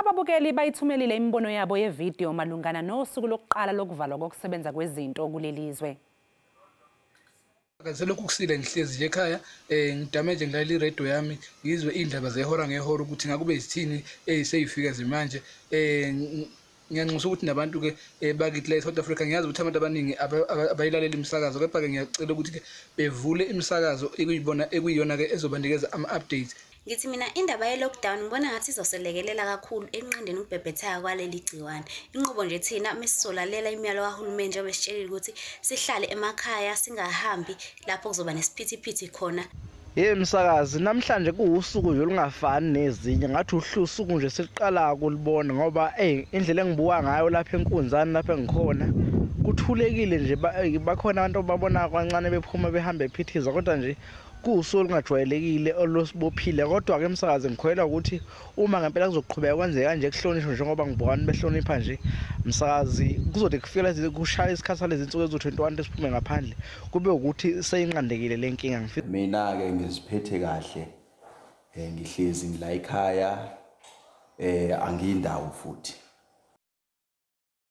Ababukeli bayithumelile imibono yabo yevideo malungana nosuku lokuqala lokuvalwa kokusebenza kwezinto kulelizwe. Akazelokhu kusile ngihlezi nje ekhaya ngidame nje ngilali radio yami ngizwe indaba zehora ngehora ukuthi ngakube izithini seyifika zemanje ngiyanxusa ukuthi nabantu ke bakithi la eSouth Africa ngiyazi ukuthi abantu abaningi abayilalela imisakazo kepha ke ngiyacela ukuthi ke bevule imisakazo ekuyiyona ke ezobanikeza ama-updates. Ngithi mina indaba ye-lockdown ngibona ngathi izoselekelela kakhulu enqandeni ukubhebhetheka kwaleli gciwane. Inqubo nje thina mesizolalela imiyalo kahulumeni njengoba sitshelile ukuthi sihlale emakhaya singahambi lapho kuzoba nesiphithiphithi khona. Msakazi namhlanje kuwusuku nje olungafani nezinye ngathi usuku nje siqala ukulibona ngoba indlela engibuka ngayo lapha enkunzani lapha engikhona kuthulekile nje bakhona abantu babona kancane bephuma behamba ephithiza kodwa nje kusuku olungajwayelekile olosibophile kodwa ke msakazi ngikholelwa ukuthi uma ngempela kuzoqhubeka kwenzeka kanje kuhlonishwa njengoba ngibukani behlonipha nje msakazi kuzothi kufika kushaya isikhathi lezi insuku ezo21 esiphume ngaphandle kube ukuthi seyinqandekile lenkinga. Mina ke ngiziphethe kahle ngihlezi ngila ekhaya angiyindawo futhi